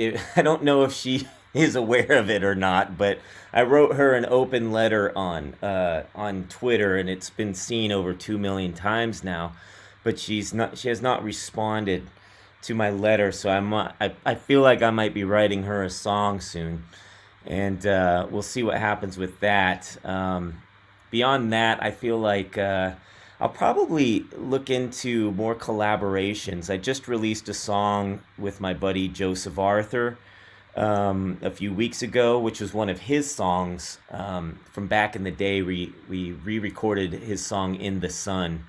is aware of it or not, but I wrote her an open letter on Twitter, and it's been seen over 2 million times now, but she has not responded to my letter, so I feel like I might be writing her a song soon, and we'll see what happens with that. Beyond that, I feel like I'll probably look into more collaborations. I just released a song with my buddy Joseph Arthur a few weeks ago, which was one of his songs from back in the day. We re-recorded his song "In the Sun,"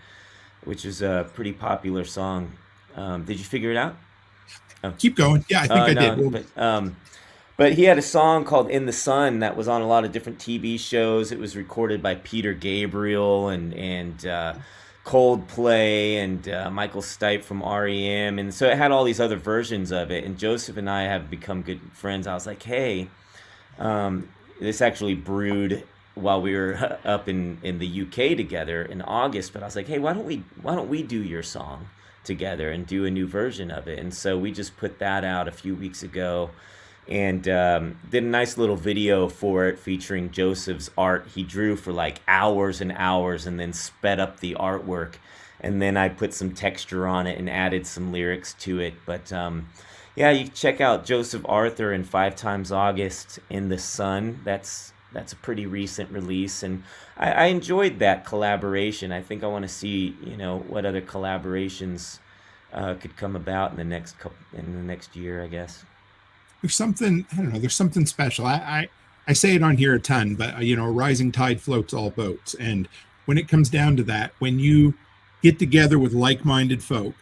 which is a pretty popular song. Did you figure it out? Keep going. Yeah, I think I did. But he had a song called "In the Sun" that was on a lot of different TV shows. It was recorded by Peter Gabriel and Coldplay and Michael Stipe from REM. And so it had all these other versions of it. And Joseph and I have become good friends. I was like, hey, this actually brewed while we were up in the UK together in August. But I was like, hey, why don't we do your song together and do a new version of it? And so we just put that out a few weeks ago. And did a nice little video for it featuring Joseph's art. He drew for like hours and hours and then sped up the artwork. And then I put some texture on it and added some lyrics to it. But yeah, you can check out Joseph Arthur and 5 Times August, "In the Sun." That's a pretty recent release. And I enjoyed that collaboration. I think I want to see, what other collaborations could come about in the next year, I guess. There's something, I don't know, there's something special. I say it on here a ton, but a rising tide floats all boats. And when it comes down to that, when you get together with like-minded folk,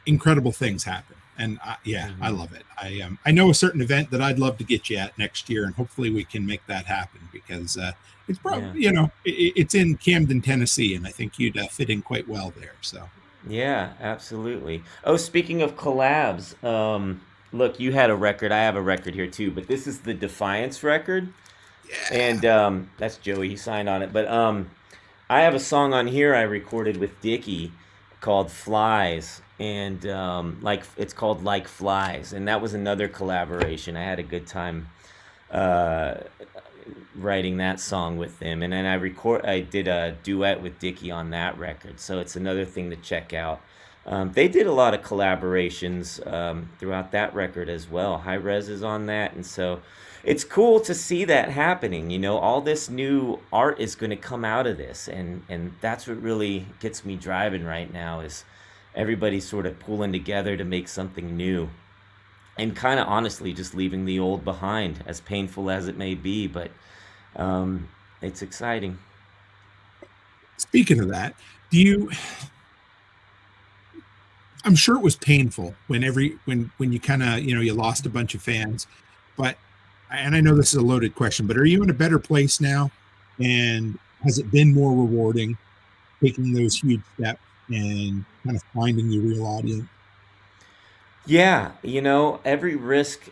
incredible things happen. And I love it. I know a certain event that I'd love to get you at next year, and hopefully we can make that happen, because it's probably, it's in Camden, Tennessee, and I think you'd fit in quite well there. So yeah, absolutely. Oh, speaking of collabs, look, you had a record. I have a record here too, but this is the Defiance record. Yeah. And that's Joey. He signed on it. But I have a song on here I recorded with Dickie called "Flies," and it's called "Like Flies," and that was another collaboration. I had a good time writing that song with him, and then I did a duet with Dickie on that record. So it's another thing to check out. They did a lot of collaborations throughout that record as well. High Res is on that, and so it's cool to see that happening. All this new art is going to come out of this, and that's what really gets me driving right now is everybody's sort of pulling together to make something new, and kind of honestly just leaving the old behind, as painful as it may be, but it's exciting. Speaking of that, I'm sure it was painful when you kind of, you lost a bunch of fans, and I know this is a loaded question, but are you in a better place now? And has it been more rewarding taking those huge steps and kind of finding your real audience? Yeah, every risk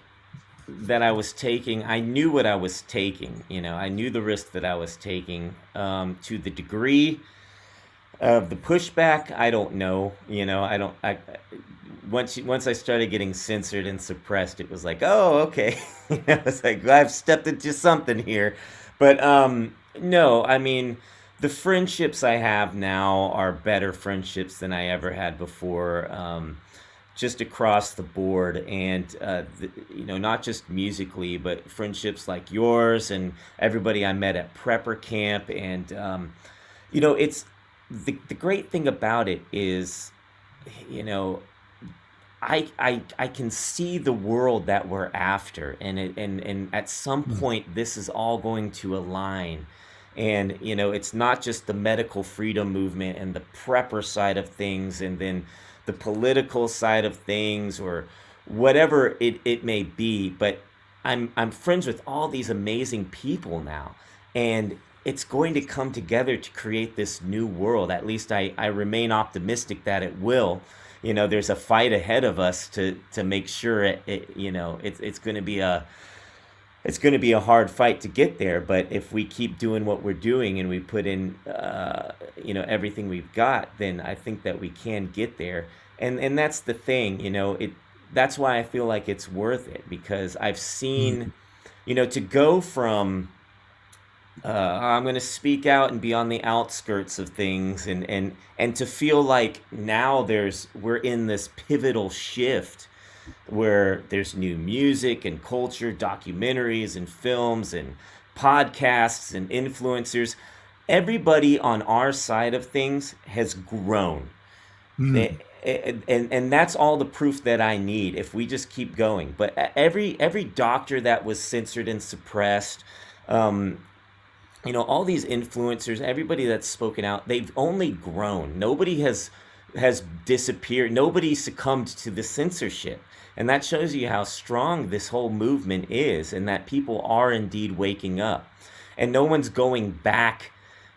that I was taking, I knew what I was taking. I knew the risk that I was taking. To the degree of the pushback, I don't know. Once I started getting censored and suppressed, it was like, oh, okay. It's like, I've stepped into something here. But no, I mean, the friendships I have now are better friendships than I ever had before. Just across the board, and not just musically, but friendships like yours and everybody I met at prepper camp. And it's the great thing about it is, I can see the world that we're after, and at some point this is all going to align. And it's not just the medical freedom movement and the prepper side of things, and then the political side of things, or whatever it may be, but I'm friends with all these amazing people now, and it's going to come together to create this new world. At least I remain optimistic that it will. There's a fight ahead of us to make sure it's going to be a hard fight to get there. But if we keep doing what we're doing and we put in everything we've got, then I think that we can get there. And that's the thing, that's why I feel like it's worth it, because I've seen, to go from I'm going to speak out and be on the outskirts of things, and to feel like now we're in this pivotal shift where there's new music and culture, documentaries and films and podcasts and influencers. Everybody on our side of things has grown. And that's all the proof that I need if we just keep going. But every doctor that was censored and suppressed, all these influencers, everybody that's spoken out, they've only grown. Nobody has disappeared. Nobody succumbed to the censorship. And that shows you how strong this whole movement is, and that people are indeed waking up. And no one's going back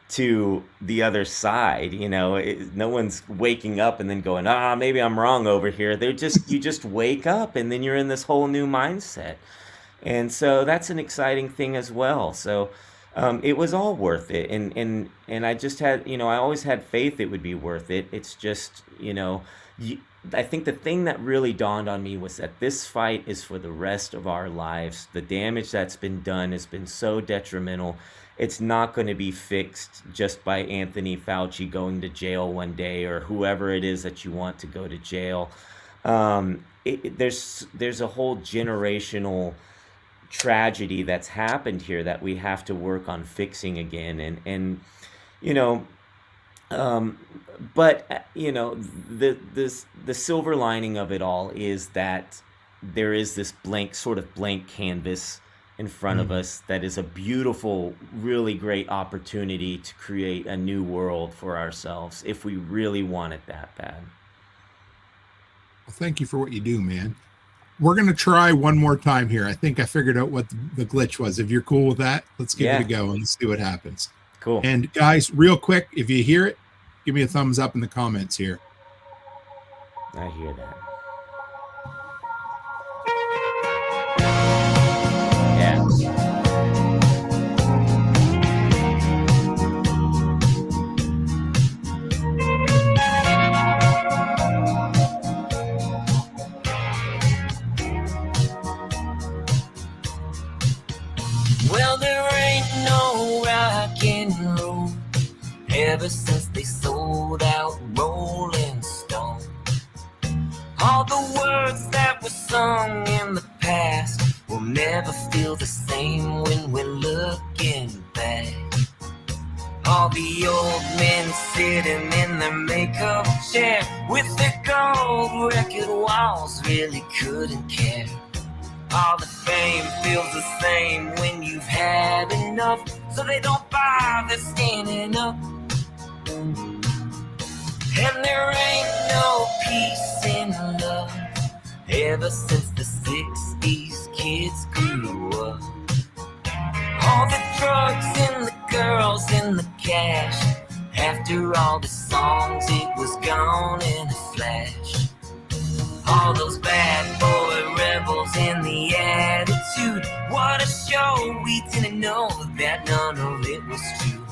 to the other side. No one's waking up and then going, maybe I'm wrong over here. You just wake up, and then you're in this whole new mindset. And so that's an exciting thing as well. So it was all worth it. And I just had, I always had faith it would be worth it. It's just, I think the thing that really dawned on me was that this fight is for the rest of our lives. The damage that's been done has been so detrimental. It's not going to be fixed just by Anthony Fauci going to jail one day, or whoever it is that you want to go to jail. There's a whole generational tragedy that's happened here that we have to work on fixing again. But the silver lining of it all is that there is this blank canvas in front of us that is a beautiful, really great opportunity to create a new world for ourselves if we really want it that bad. Well, thank you for what you do, man. We're going to try one more time here. I think I figured out what the glitch was. If you're cool with that, let's give it a go and see what happens. Cool. And guys, real quick, if you hear it, give me a thumbs up in the comments here. I hear that. Yeah. Well, there ain't no rock and roll ever since they sold out Rolling Stone. All the words that were sung in the past will never feel the same when we're looking back. All the old men sitting in their makeup chair with their gold record walls really couldn't care. All the fame feels the same when you've had enough, so they don't bother standing up. And there ain't no peace in love ever since the 60s kids grew up. All the drugs and the girls and the cash, after all the songs it was gone in a flash. All those bad boy rebels and the attitude, what a show, we didn't know that none of it was true.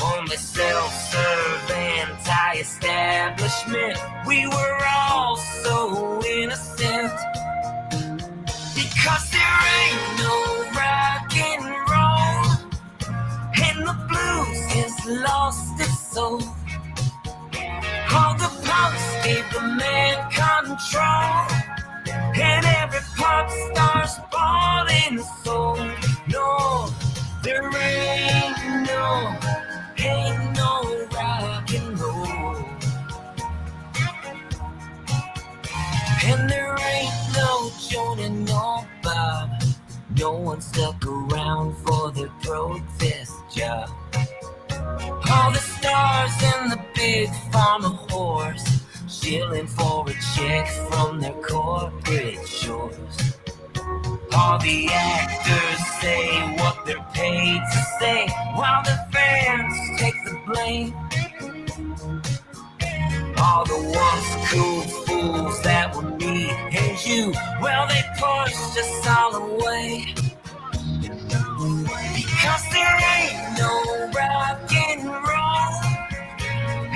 Only self-serve, anti-establishment, we were all so innocent. Because there ain't no rock and roll, and the blues has lost its soul. All the punks gave the man control, and every pop star's bought and sold. No, there ain't no rock and roll. And there ain't no Joan and no Bob. No one stuck around for the protest job. All the stars and the big pharma whores, shilling for a check from their corporate shores. All the actors say what they're paid to say, while the fans take the blame. All the once cool fools that were me and you, well, they pushed us all away. Because there ain't no rock and roll,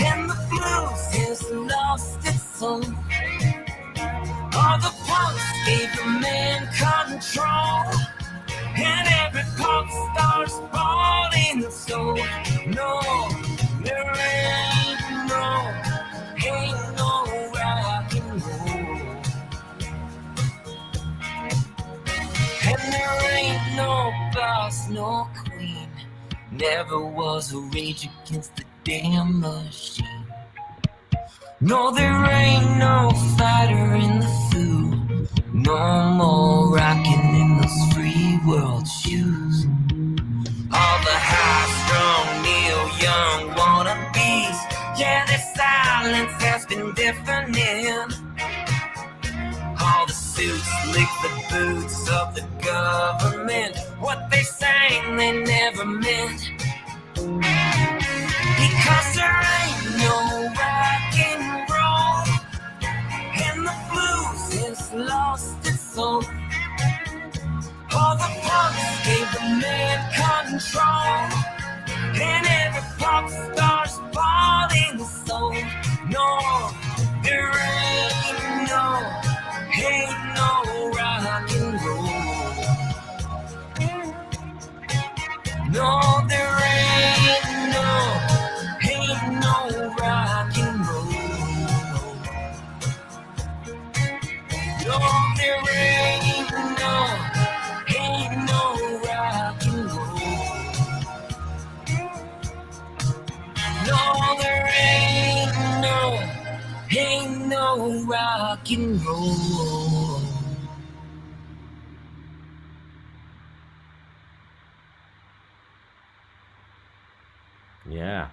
and the blues has lost its soul. All the punks gave the man control, and every pop star's bought and sold. No, there ain't no rock and roll. And there ain't no boss, no queen, never was a rage against the damn machine. No, there ain't no fighter in the food, no more rocking in those free world shoes. All the high-strung Neil Young wannabes, yeah, their silence has been deafening. All the suits lick the boots of the government, what they sang they never meant. Because there ain't no rock and roll, and the blues has lost its soul. All the punks gave the man control, and every pop star's bought and sold. No, there ain't no rock and roll. No, there ain't no rock and roll. No, there ain't no rock and roll. No, there ain't no rock and roll. Yeah.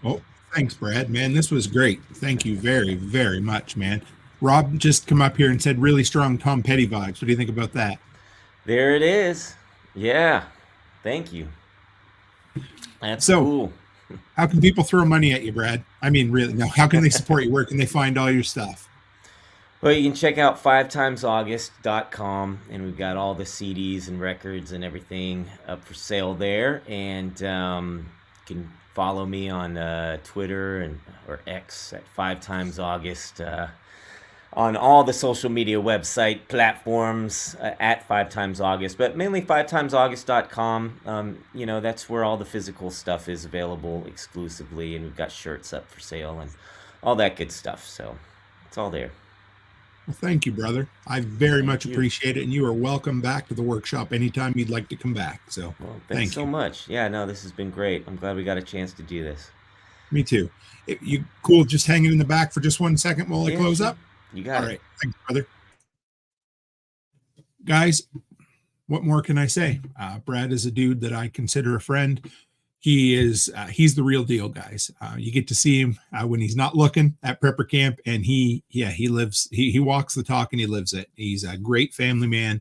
Oh, thanks, Brad. Man, this was great. Thank you very, very much, man. Rob just come up here and said really strong Tom Petty vibes. What do you think about that? There it is. Yeah. Thank you. That's So, cool. how can people throw money at you, Brad? I mean, really, no. How can they support you? Where can they find all your stuff? Well, you can check out 5timesaugust.com, and we've got all the CDs and records and everything up for sale there. And you can follow me on Twitter or X at 5timesaugust. On all the social media website platforms at 5timesaugust, but mainly 5timesaugust.com. That's where all the physical stuff is available exclusively, and we've got shirts up for sale and all that good stuff. So it's all there. Well, thank you, brother. I very Thank much you. appreciate it, and you are welcome back to the workshop anytime you'd like to come back. So, Well, thanks thank so you. much. Yeah, no, this has been great. I'm glad we got a chance to do this. Me too. You cool? Just hanging in the back for just 1 second while I Yeah, close sure. up. You got All it. right, thanks, brother. Guys, what more can I say? Brad is a dude that I consider a friend. He's the real deal, guys. You get to see him when he's not looking at prepper camp, and he walks the talk and he lives it. He's a great family man,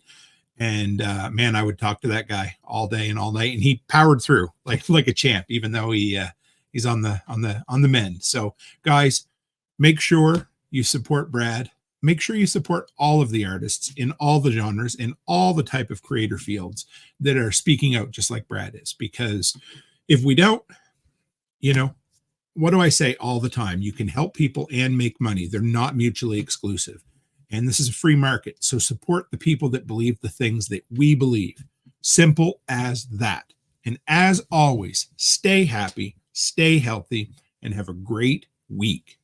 and man, I would talk to that guy all day and all night, and he powered through like a champ, even though he's on the mend. So, guys, make sure you support Brad. Make sure you support all of the artists in all the genres, in all the type of creator fields that are speaking out just like Brad is. Because if we don't, what do I say all the time? You can help people and make money. They're not mutually exclusive. And this is a free market. So support the people that believe the things that we believe. Simple as that. And as always, stay happy, stay healthy, and have a great week.